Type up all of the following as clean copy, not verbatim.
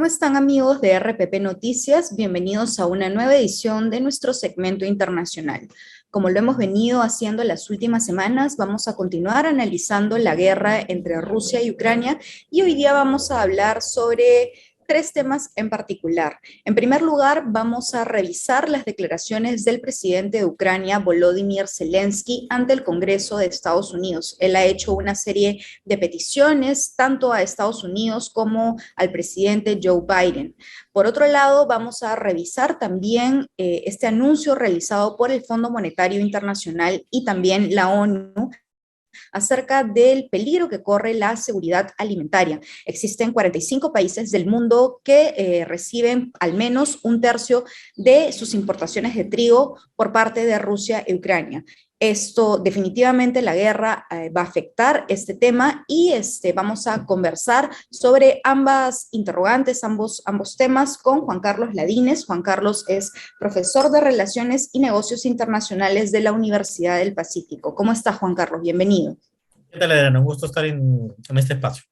¿Cómo están amigos de RPP Noticias? Bienvenidos a una nueva edición de nuestro segmento internacional. Como lo hemos venido haciendo las últimas semanas, vamos a continuar analizando la guerra entre Rusia y Ucrania y hoy día vamos a hablar sobre tres temas en particular. En primer lugar, vamos a revisar las declaraciones del presidente de Ucrania, Volodymyr Zelensky, ante el Congreso de Estados Unidos. Él ha hecho una serie de peticiones tanto a Estados Unidos como al presidente Joe Biden. Por otro lado, vamos a revisar también este anuncio realizado por el Fondo Monetario Internacional y también la ONU acerca del peligro que corre la seguridad alimentaria. Existen 45 países del mundo que reciben al menos un tercio de sus importaciones de trigo por parte de Rusia y Ucrania. Esto definitivamente la guerra va a afectar este tema y vamos a conversar sobre ambas interrogantes, ambos temas con Juan Carlos Ladines. Juan Carlos es profesor de Relaciones y Negocios Internacionales de la Universidad del Pacífico. ¿Cómo está, Juan Carlos? Bienvenido. ¿Qué tal, Adriana? Un gusto estar en este espacio.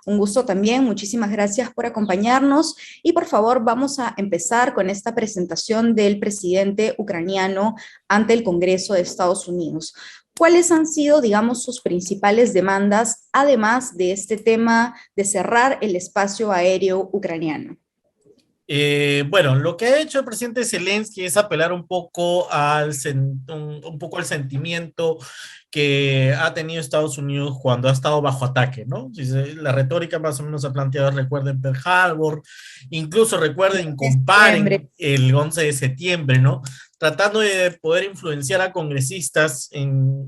Un gusto también, muchísimas gracias por acompañarnos y por favor vamos a empezar con esta presentación del presidente ucraniano ante el Congreso de Estados Unidos. ¿Cuáles han sido, digamos, sus principales demandas, además de este tema de cerrar el espacio aéreo ucraniano? Bueno, lo que ha hecho el presidente Zelensky es apelar un poco un poco al sentimiento que ha tenido Estados Unidos cuando ha estado bajo ataque, ¿no? La retórica más o menos ha planteado, recuerden Pearl Harbor, incluso recuerden, comparen el 11 de septiembre, ¿no? Tratando de poder influenciar a congresistas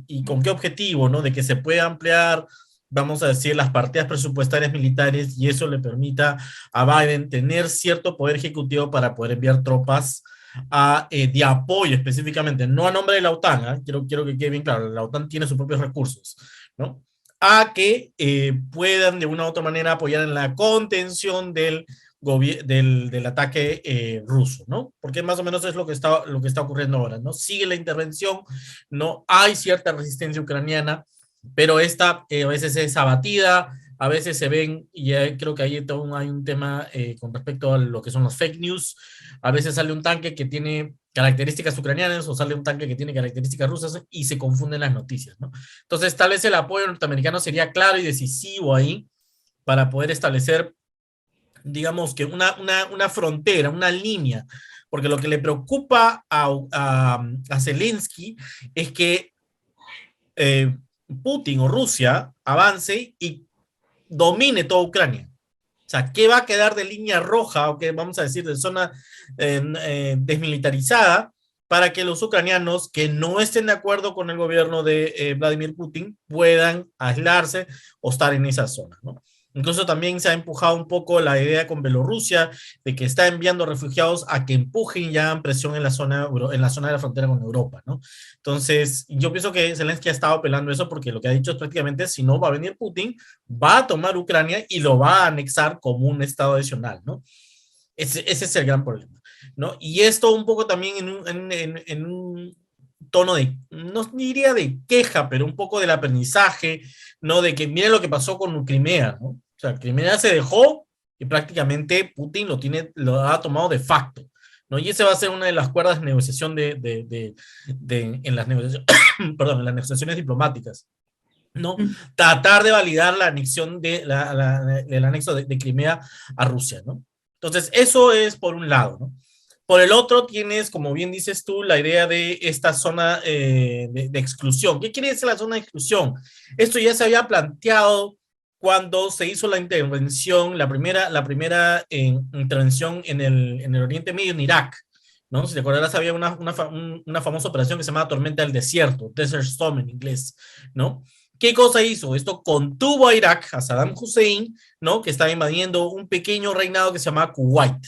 y con qué objetivo, ¿no? De que se pueda ampliar, vamos a decir, las partidas presupuestarias militares y eso le permita a Biden tener cierto poder ejecutivo para poder enviar tropas de apoyo específicamente, no a nombre de la OTAN, ¿eh? Quiero que quede bien claro, la OTAN tiene sus propios recursos, ¿no? A que puedan de una u otra manera apoyar en la contención del ataque ruso, ¿no? Porque más o menos es lo que está ocurriendo ahora, ¿no? Sigue la intervención, ¿no? Hay cierta resistencia ucraniana, pero esta a veces es abatida, a veces se ven, y creo que ahí hay un tema con respecto a lo que son los fake news, a veces sale un tanque que tiene características ucranianas o sale un tanque que tiene características rusas y se confunden las noticias, ¿no? Entonces tal vez el apoyo norteamericano sería claro y decisivo ahí para poder establecer, digamos que una frontera, una línea, porque lo que le preocupa a Zelensky es que Putin o Rusia avance y domine toda Ucrania. O sea, ¿qué va a quedar de línea roja o qué vamos a decir de zona desmilitarizada para que los ucranianos que no estén de acuerdo con el gobierno de Vladimir Putin puedan aislarse o estar en esa zona, ¿no? Incluso también se ha empujado un poco la idea con Bielorrusia de que está enviando refugiados a que empujen y hagan presión en la zona de la frontera con Europa, ¿no? Entonces, yo pienso que Zelensky ha estado apelando eso porque lo que ha dicho es prácticamente, si no va a venir Putin, va a tomar Ucrania y lo va a anexar como un estado adicional, ¿no? Ese es el gran problema, ¿no? Y esto un poco también en un tono de, no diría de queja, pero un poco del aprendizaje, ¿no? De que miren lo que pasó con Crimea, ¿no? O sea, Crimea se dejó y prácticamente Putin lo ha tomado de facto, ¿no? Y esa va a ser una de las cuerdas de negociación en las negociaciones, perdón, en las negociaciones diplomáticas, ¿no? Tratar de validar la anexión del anexo de Crimea a Rusia, ¿no? Entonces, eso es por un lado, ¿no? Por el otro tienes, como bien dices tú, la idea de esta zona de exclusión. ¿Qué quiere decir la zona de exclusión? Esto ya se había planteado cuando se hizo la intervención, la primera intervención en el Oriente Medio, en Irak, ¿no? Si te acordarás, había una famosa operación que se llamaba Tormenta del Desierto, Desert Storm en inglés, ¿no? ¿Qué cosa hizo? Esto contuvo a Irak, a Saddam Hussein, ¿no? Que estaba invadiendo un pequeño reinado que se llamaba Kuwait,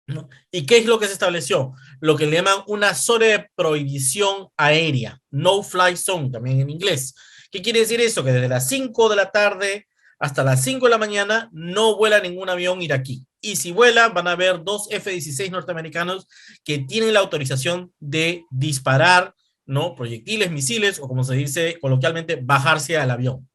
¿no? ¿Y qué es lo que se estableció? Lo que le llaman una zona de prohibición aérea, no-fly zone, también en inglés. ¿Qué quiere decir eso? Que desde las 5 de la tarde hasta las 5 de la mañana no vuela ningún avión iraquí. Y si vuela, van a haber 2 F-16 norteamericanos que tienen la autorización de disparar, ¿no? Proyectiles, misiles, o como se dice coloquialmente, bajarse al avión,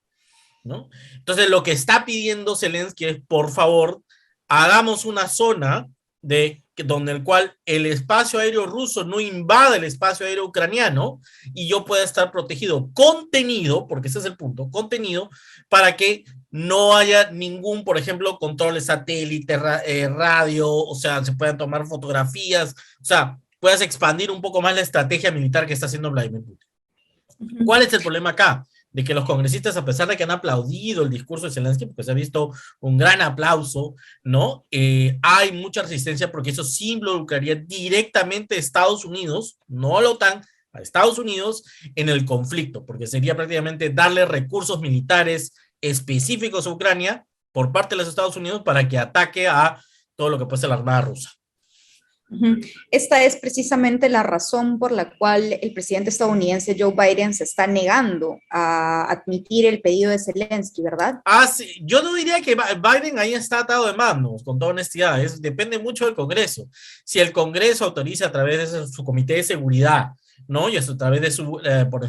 ¿no? Entonces, lo que está pidiendo Zelensky es, por favor, hagamos una zona donde el cual el espacio aéreo ruso no invada el espacio aéreo ucraniano y yo pueda estar protegido, contenido, porque ese es el punto, contenido, para que no haya ningún, por ejemplo, control de satélite, radio, o sea, se puedan tomar fotografías, o sea, puedas expandir un poco más la estrategia militar que está haciendo Vladimir Putin. ¿Cuál es el problema acá? De que los congresistas, a pesar de que han aplaudido el discurso de Zelensky, porque se ha visto un gran aplauso, ¿no? Hay mucha resistencia porque eso sí involucraría directamente a Estados Unidos, no a la OTAN, a Estados Unidos en el conflicto, porque sería prácticamente darle recursos militares específicos a Ucrania por parte de los Estados Unidos para que ataque a todo lo que puede ser la Armada rusa. Esta es precisamente la razón por la cual el presidente estadounidense Joe Biden se está negando a admitir el pedido de Zelensky, ¿verdad? Sí. Yo no diría que Biden ahí está atado de manos, con toda honestidad. Depende mucho del Congreso. Si el Congreso autoriza a través de su Comité de Seguridad, ¿no? Y a través de su,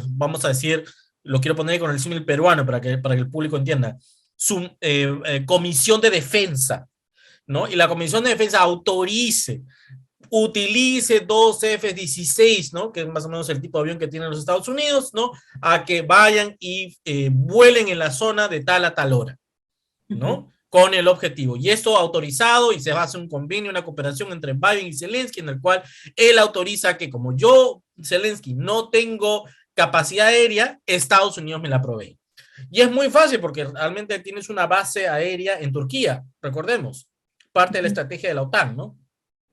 vamos a decir, lo quiero poner con el símil peruano para que el público entienda, su Comisión de Defensa, ¿no? Y la Comisión de Defensa autorice, utilice dos F-16, ¿no? Que es más o menos el tipo de avión que tienen los Estados Unidos, ¿no? A que vayan y vuelen en la zona de tal a tal hora, ¿no? Con el objetivo. Y esto autorizado y se va a hacer un convenio, una cooperación entre Biden y Zelensky, en el cual él autoriza que como yo, Zelensky, no tengo capacidad aérea, Estados Unidos me la provee. Y es muy fácil porque realmente tienes una base aérea en Turquía, recordemos, parte de la estrategia de la OTAN, ¿no?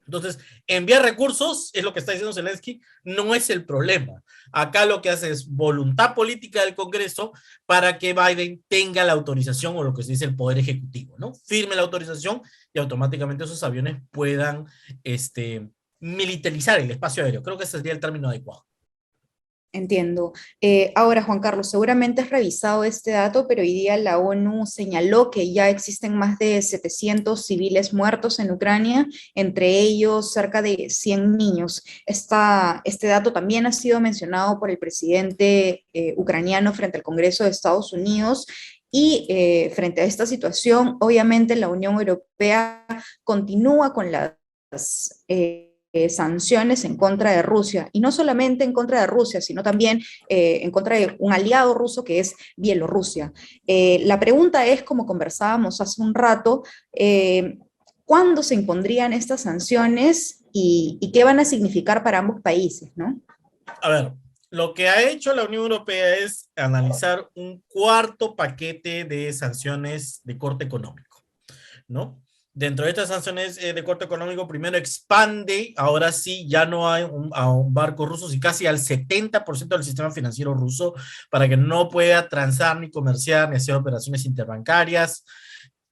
Entonces, enviar recursos, es lo que está diciendo Zelensky, no es el problema. Acá lo que hace es voluntad política del Congreso para que Biden tenga la autorización o lo que se dice el poder ejecutivo, ¿no? Firme la autorización y automáticamente esos aviones puedan militarizar el espacio aéreo. Creo que ese sería el término adecuado. Entiendo. Ahora, Juan Carlos, seguramente has revisado este dato, pero hoy día la ONU señaló que ya existen más de 700 civiles muertos en Ucrania, entre ellos cerca de 100 niños. Este dato también ha sido mencionado por el presidente ucraniano frente al Congreso de Estados Unidos. Y frente a esta situación, obviamente la Unión Europea continúa con las sanciones en contra de Rusia, y no solamente en contra de Rusia, sino también en contra de un aliado ruso que es Bielorrusia. La pregunta es, como conversábamos hace un rato, ¿cuándo se impondrían estas sanciones y qué van a significar para ambos países, ¿no? A ver, lo que ha hecho la Unión Europea es analizar un cuarto paquete de sanciones de corte económico, ¿no? Dentro de estas sanciones de corte económico, primero expande, ahora sí, ya no hay a un barco ruso, y casi al 70% del sistema financiero ruso, para que no pueda transar, ni comerciar, ni hacer operaciones interbancarias.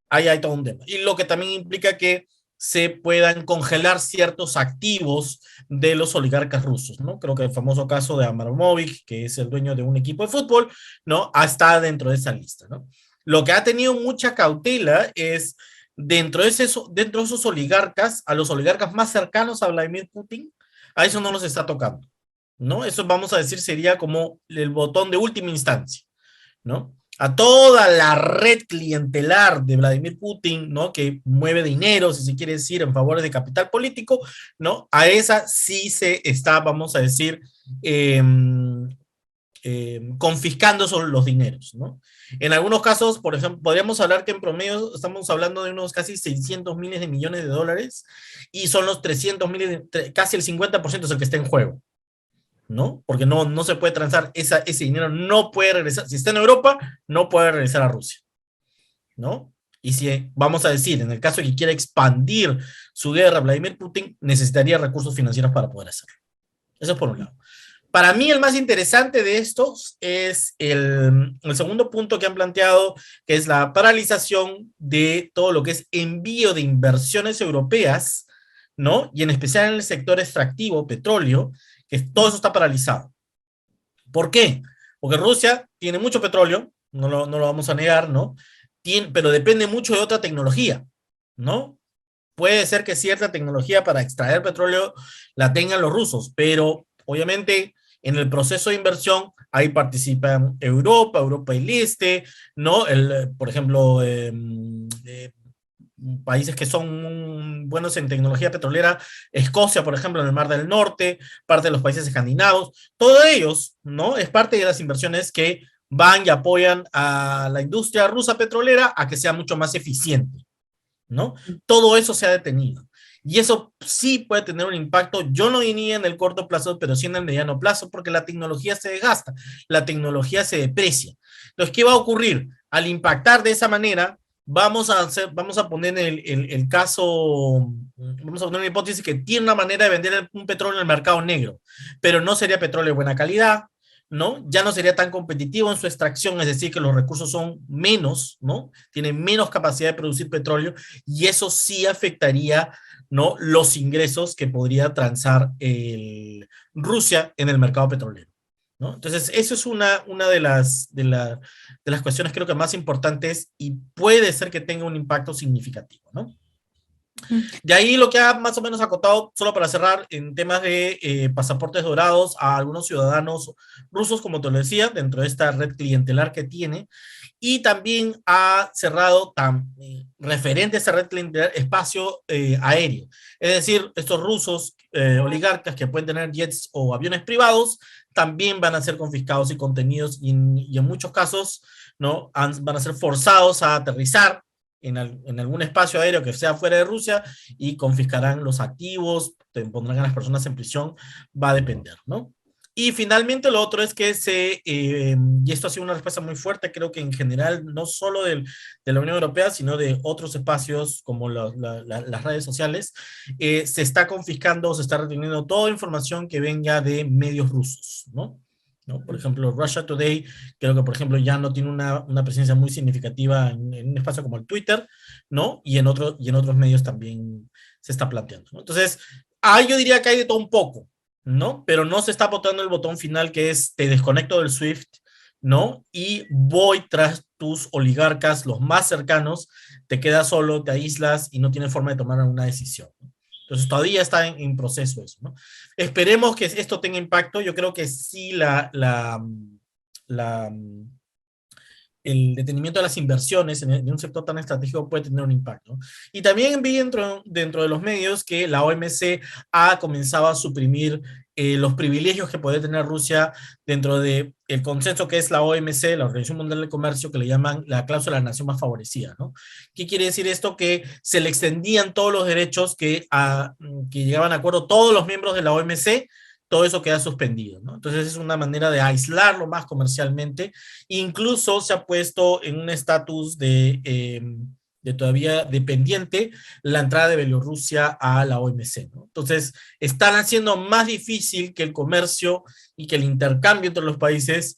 Ahí hay todo un tema. Y lo que también implica que se puedan congelar ciertos activos de los oligarcas rusos, ¿no? Creo que el famoso caso de Abramovich, que es el dueño de un equipo de fútbol, ¿no? Está dentro de esa lista, ¿no? Lo que ha tenido mucha cautela es dentro de esos oligarcas, a los oligarcas más cercanos a Vladimir Putin, a eso no los está tocando, ¿no? Eso, vamos a decir, sería como el botón de última instancia, ¿no? A toda la red clientelar de Vladimir Putin, ¿no? Que mueve dinero, si se quiere decir, en favor de capital político, ¿no? A esa sí se está, vamos a decir, confiscando sobre los dineros, ¿no? En algunos casos, por ejemplo, podríamos hablar que en promedio estamos hablando de unos casi 600 miles de millones de dólares y son los 300 miles, casi el 50% es el que está en juego, ¿no? Porque no se puede transar, ese dinero no puede regresar, si está en Europa, no puede regresar a Rusia, ¿no? Y si, vamos a decir, en el caso de que quiera expandir su guerra, Vladimir Putin necesitaría recursos financieros para poder hacerlo. Eso es por un lado. Para mí el más interesante de estos es el segundo punto que han planteado, que es la paralización de todo lo que es envío de inversiones europeas, ¿no? Y en especial en el sector extractivo, petróleo, que todo eso está paralizado. ¿Por qué? Porque Rusia tiene mucho petróleo, no lo vamos a negar, ¿no? Pero depende mucho de otra tecnología, ¿no? Puede ser que cierta tecnología para extraer petróleo la tengan los rusos, pero obviamente en el proceso de inversión, ahí participan Europa y el Este, ¿no? Por ejemplo, países que son buenos en tecnología petrolera, Escocia, por ejemplo, en el Mar del Norte, parte de los países escandinavos, todos ellos, ¿no? Es parte de las inversiones que van y apoyan a la industria rusa petrolera a que sea mucho más eficiente, ¿no? Todo eso se ha detenido. Y eso sí puede tener un impacto, yo no diría en el corto plazo, pero sí en el mediano plazo, porque la tecnología se desgasta, la tecnología se deprecia. Entonces, ¿qué va a ocurrir? Al impactar de esa manera, vamos a poner el caso, vamos a poner una hipótesis que tiene una manera de vender un petróleo en el mercado negro, pero no sería petróleo de buena calidad, ¿no? Ya no sería tan competitivo en su extracción, es decir, que los recursos son menos, ¿no? Tienen menos capacidad de producir petróleo y eso sí afectaría, ¿no? Los ingresos que podría transar Rusia en el mercado petrolero, ¿no? Entonces, eso es una de las cuestiones creo que más importantes y puede ser que tenga un impacto significativo, ¿no? De ahí lo que ha más o menos acotado, solo para cerrar, en temas de pasaportes dorados a algunos ciudadanos rusos, como te lo decía, dentro de esta red clientelar que tiene, y también ha cerrado, referente a esa red clientelar, espacio aéreo. Es decir, estos rusos oligarcas que pueden tener jets o aviones privados, también van a ser confiscados y contenidos, y en muchos casos, ¿no? Van a ser forzados a aterrizar en algún espacio aéreo que sea fuera de Rusia y confiscarán los activos, pondrán a las personas en prisión, va a depender, ¿no? Y finalmente lo otro es que y esto ha sido una respuesta muy fuerte, creo que en general, no solo de la Unión Europea, sino de otros espacios como las redes sociales, se está confiscando, se está reteniendo toda información que venga de medios rusos, ¿no? ¿No? Por ejemplo, Russia Today, creo que por ejemplo ya no tiene una presencia muy significativa en un espacio como el Twitter, ¿no? Y en otros medios también se está planteando, ¿no? Entonces, ahí yo diría que hay de todo un poco, ¿no? Pero no se está votando el botón final que es te desconecto del SWIFT, ¿no? Y voy tras tus oligarcas, los más cercanos, te quedas solo, te aíslas y no tienes forma de tomar una decisión, ¿no? Entonces todavía está en proceso eso, ¿no? Esperemos que esto tenga impacto. Yo creo que sí la, el detenimiento de las inversiones en un sector tan estratégico puede tener un impacto. Y también vi dentro de los medios que la OMC ha comenzado a suprimir los privilegios que puede tener Rusia dentro del consenso que es la OMC, la Organización Mundial del Comercio, que le llaman la cláusula de la nación más favorecida, ¿no? ¿Qué quiere decir esto? Que se le extendían todos los derechos que llegaban a acuerdo todos los miembros de la OMC, todo eso queda suspendido, ¿no? Entonces es una manera de aislarlo más comercialmente. Incluso se ha puesto en un estatus de todavía dependiente la entrada de Bielorrusia a la OMC, ¿no? Entonces están haciendo más difícil que el comercio y que el intercambio entre los países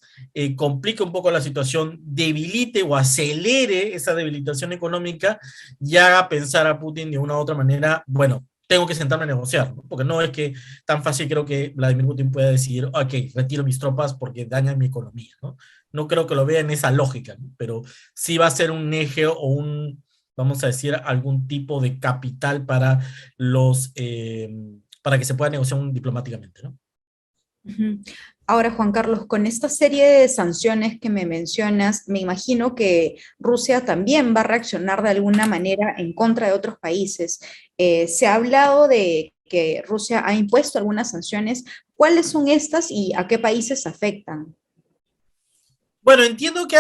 complique un poco la situación, debilite o acelere esa debilitación económica y haga pensar a Putin de una u otra manera, bueno, tengo que sentarme a negociar, ¿no? Porque no es que tan fácil creo que Vladimir Putin pueda decidir, ok, retiro mis tropas porque dañan mi economía, ¿no? No creo que lo vea en esa lógica, ¿no? Pero sí va a ser un eje o vamos a decir, algún tipo de capital para para que se pueda negociar diplomáticamente, ¿no? Ujú. Ahora, Juan Carlos, con esta serie de sanciones que me mencionas, me imagino que Rusia también va a reaccionar de alguna manera en contra de otros países. Se ha hablado de que Rusia ha impuesto algunas sanciones. ¿Cuáles son estas y a qué países afectan? Bueno, entiendo que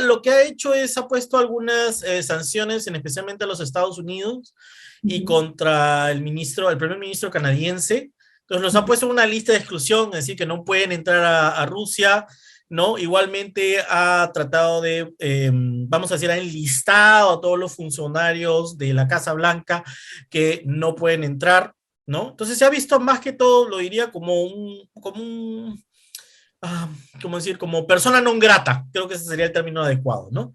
lo que ha hecho es ha puesto algunas sanciones, especialmente a los Estados Unidos y Ujú, contra el primer ministro canadiense. Entonces los ha ujú, puesto en una lista de exclusión, es decir, que no pueden entrar a Rusia, ¿no? Igualmente ha tratado de, vamos a decir, ha enlistado a todos los funcionarios de la Casa Blanca que no pueden entrar, ¿no? Entonces se ha visto más que todo, lo diría ah, ¿cómo decir? Como persona non grata, creo que ese sería el término adecuado, ¿no?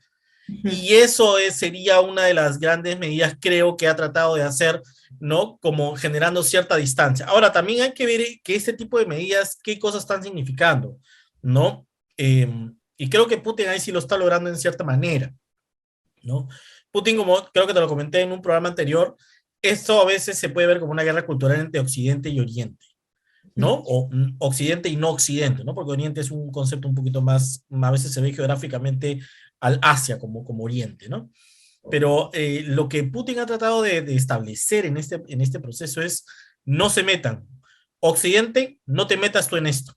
ujú. Y eso sería una de las grandes medidas, creo que ha tratado de hacer, ¿no? Como generando cierta distancia. Ahora, también hay que ver que este tipo de medidas, qué cosas están significando, ¿no? Y creo que Putin ahí sí lo está logrando en cierta manera, ¿no? Putin, como creo que te lo comenté en un programa anterior, esto a veces se puede ver como una guerra cultural entre Occidente y Oriente, ¿no? O Occidente y no Occidente, ¿no? Porque Oriente es un concepto un poquito más, a veces se ve geográficamente al Asia como Oriente, ¿no? Pero lo que Putin ha tratado de establecer en este proceso es no se metan. Occidente, no te metas tú en esto,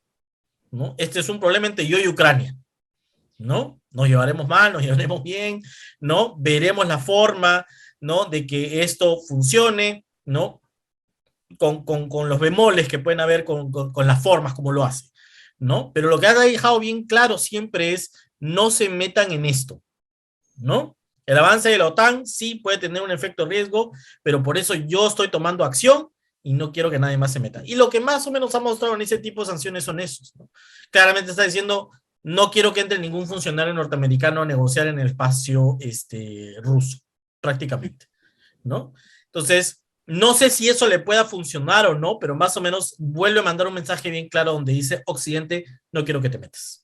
¿no? Este es un problema entre yo y Ucrania, ¿no? Nos llevaremos mal, nos llevaremos bien, ¿no? Veremos la forma, ¿no? De que esto funcione, ¿no? Con los bemoles que pueden haber con las formas como lo hace, ¿no? Pero lo que ha dejado bien claro siempre es no se metan en esto, ¿no? El avance de la OTAN sí puede tener un efecto riesgo, pero por eso yo estoy tomando acción y no quiero que nadie más se meta. Y lo que más o menos ha mostrado en ese tipo de sanciones son esos, ¿no? Claramente está diciendo, no quiero que entre ningún funcionario norteamericano a negociar en el espacio ruso, prácticamente, ¿no? Entonces, no sé si eso le pueda funcionar o no, pero más o menos vuelve a mandar un mensaje bien claro donde dice, Occidente, no quiero que te metas.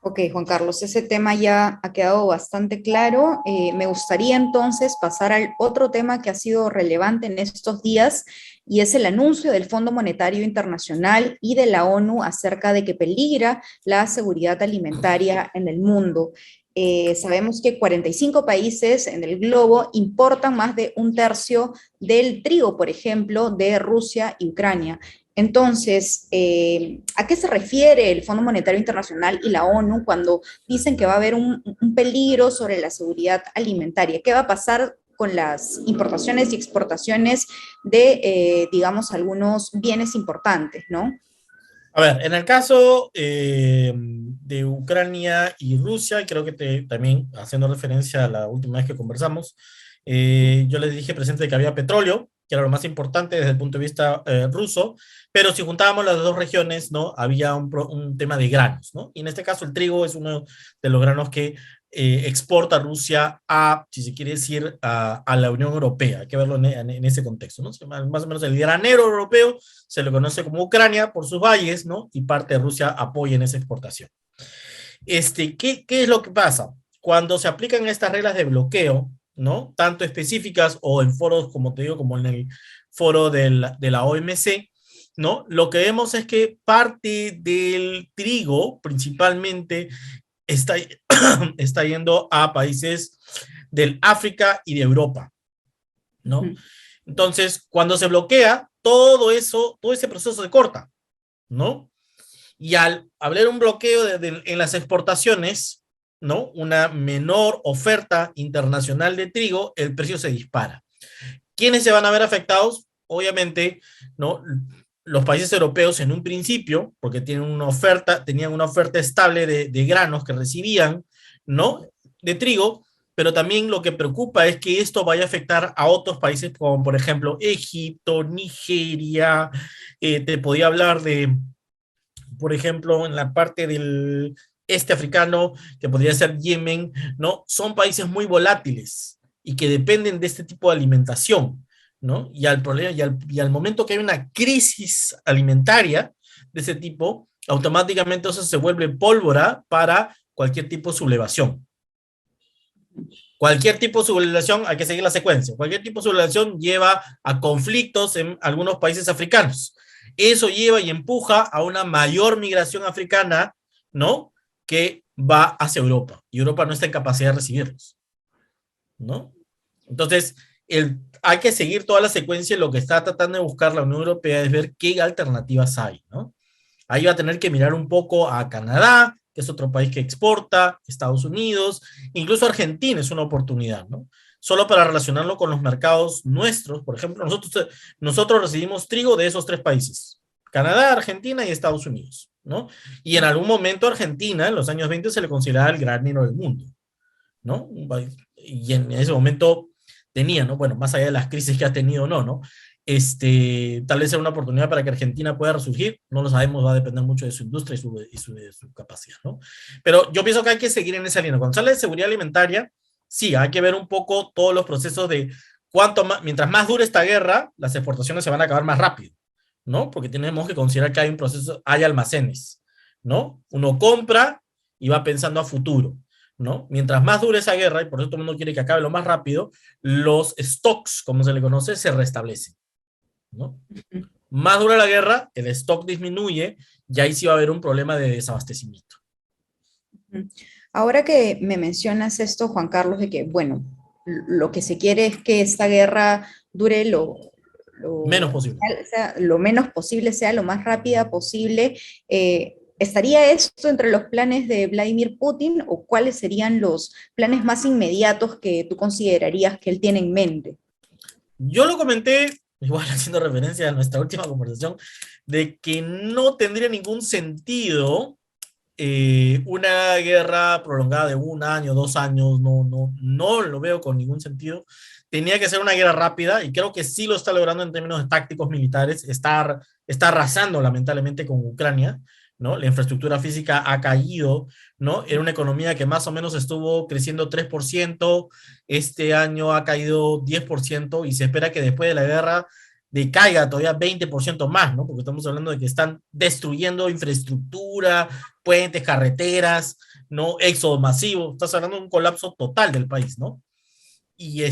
Ok, Juan Carlos, ese tema ya ha quedado bastante claro. Me gustaría entonces pasar al otro tema que ha sido relevante en estos días y es el anuncio del Fondo Monetario Internacional y de la ONU acerca de que peligra la seguridad alimentaria en el mundo. Sabemos que 45 países en el globo importan más de un tercio del trigo, por ejemplo, de Rusia y Ucrania. Entonces, ¿a qué se refiere el Fondo Monetario Internacional y la ONU cuando dicen que va a haber un peligro sobre la seguridad alimentaria? ¿Qué va a pasar con las importaciones y exportaciones de, digamos, algunos bienes importantes, ¿no? A ver, en el caso de Ucrania y Rusia, creo que también haciendo referencia a la última vez que conversamos, yo les dije presente que había petróleo, que era lo más importante desde el punto de vista ruso, pero si juntábamos las dos regiones, ¿no? Había un tema de granos, ¿no? Y en este caso el trigo es uno de los granos que exporta Rusia a, si se quiere decir, a la Unión Europea. Hay que verlo en ese contexto, ¿no? Más o menos el granero europeo se le conoce como Ucrania por sus valles, ¿no? Y parte de Rusia apoya en esa exportación. ¿Qué es lo que pasa? Cuando se aplican estas reglas de bloqueo, ¿no? Tanto específicas o en foros, como te digo, como en el foro de la OMC, ¿no? Lo que vemos es que parte del trigo, principalmente, está, está yendo a países del África y de Europa, ¿no? Entonces, cuando se bloquea, todo eso, todo ese proceso se corta, ¿no? Y al haber un bloqueo en las exportaciones, ¿no? Una menor oferta internacional de trigo, el precio se dispara. ¿Quiénes se van a ver afectados? Obviamente, ¿no? Los países europeos en un principio, porque tenían una oferta estable de granos que recibían, ¿no? De trigo, pero también lo que preocupa es que esto vaya a afectar a otros países como por ejemplo Egipto, Nigeria, te podía hablar de, por ejemplo, en la parte del este africano, que podría ser Yemen, ¿no? Son países muy volátiles y que dependen de este tipo de alimentación, ¿no? Y al momento que hay una crisis alimentaria de ese tipo, automáticamente eso se vuelve pólvora para cualquier tipo de sublevación. Cualquier tipo de sublevación, hay que seguir la secuencia, cualquier tipo de sublevación lleva a conflictos en algunos países africanos. Eso lleva y empuja a una mayor migración africana, ¿no? Que va hacia Europa. Y Europa no está en capacidad de recibirlos, ¿no? Entonces, hay que seguir toda la secuencia y lo que está tratando de buscar la Unión Europea es ver qué alternativas hay, ¿no? Ahí va a tener que mirar un poco a Canadá, que es otro país que exporta, Estados Unidos, incluso Argentina es una oportunidad, ¿no? Solo para relacionarlo con los mercados nuestros, por ejemplo, nosotros recibimos trigo de esos tres países, Canadá, Argentina y Estados Unidos, ¿no? Y en algún momento Argentina, en los años 20, se le consideraba el granero del mundo, ¿no? Y en ese momento tenía, ¿no? Bueno, más allá de las crisis que ha tenido, ¿no? Tal vez sea una oportunidad para que Argentina pueda resurgir, no lo sabemos, va a depender mucho de su industria de su capacidad, ¿no? Pero yo pienso que hay que seguir en esa línea. Cuando sale de seguridad alimentaria, sí, hay que ver un poco todos los procesos de mientras más dure esta guerra, las exportaciones se van a acabar más rápido, ¿no? Porque tenemos que considerar que hay un proceso, hay almacenes, ¿no? Uno compra y va pensando a futuro, ¿no? Mientras más dure esa guerra, y por eso todo el mundo quiere que acabe lo más rápido, los stocks, como se le conoce, se restablecen, ¿no? Más dura la guerra, el stock disminuye y ahí sí va a haber un problema de desabastecimiento. Mm. Ahora que me mencionas esto, Juan Carlos, de que, bueno, lo que se quiere es que esta guerra dure Menos posible. lo menos posible, sea lo más rápida posible. ¿Estaría esto entre los planes de Vladimir Putin o cuáles serían los planes más inmediatos que tú considerarías que él tiene en mente? Yo lo comenté, igual haciendo referencia a nuestra última conversación, de que no tendría ningún sentido una guerra prolongada de 1 año, 2 años, no lo veo con ningún sentido. Tenía que ser una guerra rápida y creo que sí lo está logrando en términos de tácticos militares. Está arrasando lamentablemente con Ucrania, ¿no? La infraestructura física ha caído, ¿no? Era una economía que más o menos estuvo creciendo 3%, este año ha caído 10% y se espera que después de la guerra decaiga todavía 20% más, ¿no? Porque estamos hablando de que están destruyendo infraestructura, puentes, carreteras, ¿no? Éxodo masivo, estás hablando de un colapso total del país, ¿no? Y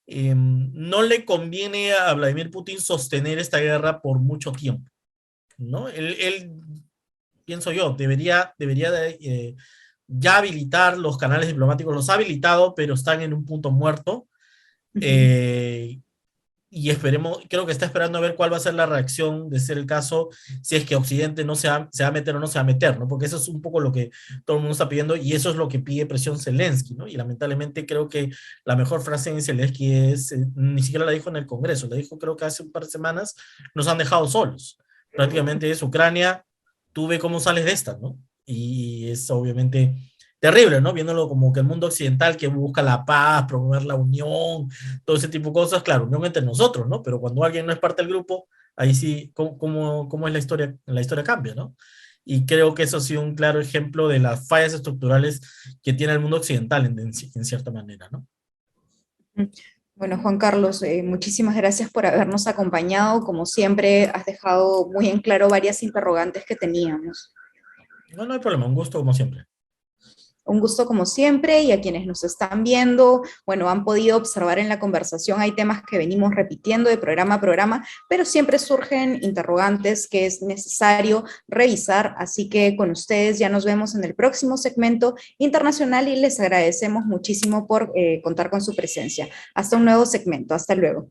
no le conviene a Vladimir Putin sostener esta guerra por mucho tiempo, ¿no? Él pienso yo, debería ya habilitar los canales diplomáticos, los ha habilitado, pero están en un punto muerto. Ujú. Eh, y esperemos, creo que está esperando a ver cuál va a ser la reacción de ser el caso, si es que Occidente no se va a meter o no se va a meter, ¿no? Porque eso es un poco lo que todo el mundo está pidiendo y eso es lo que pide presión Zelensky, ¿no? Y lamentablemente creo que la mejor frase de Zelensky es, ni siquiera la dijo en el Congreso, la dijo creo que hace un par de semanas, nos han dejado solos. Prácticamente es Ucrania, tú ve cómo sales de esta, ¿no? Y es obviamente terrible, ¿no? Viéndolo como que el mundo occidental que busca la paz, promover la unión, todo ese tipo de cosas, claro, unión entre nosotros, ¿no? Pero cuando alguien no es parte del grupo, ahí sí, ¿cómo es la historia cambia, ¿no? Y creo que eso ha sido un claro ejemplo de las fallas estructurales que tiene el mundo occidental en cierta manera, ¿no? Mm. Bueno, Juan Carlos, muchísimas gracias por habernos acompañado. Como siempre, has dejado muy en claro varias interrogantes que teníamos. No, no hay problema, un gusto como siempre. Un gusto como siempre y a quienes nos están viendo, bueno, han podido observar en la conversación, hay temas que venimos repitiendo de programa a programa, pero siempre surgen interrogantes que es necesario revisar, así que con ustedes ya nos vemos en el próximo segmento internacional y les agradecemos muchísimo por contar con su presencia. Hasta un nuevo segmento, hasta luego.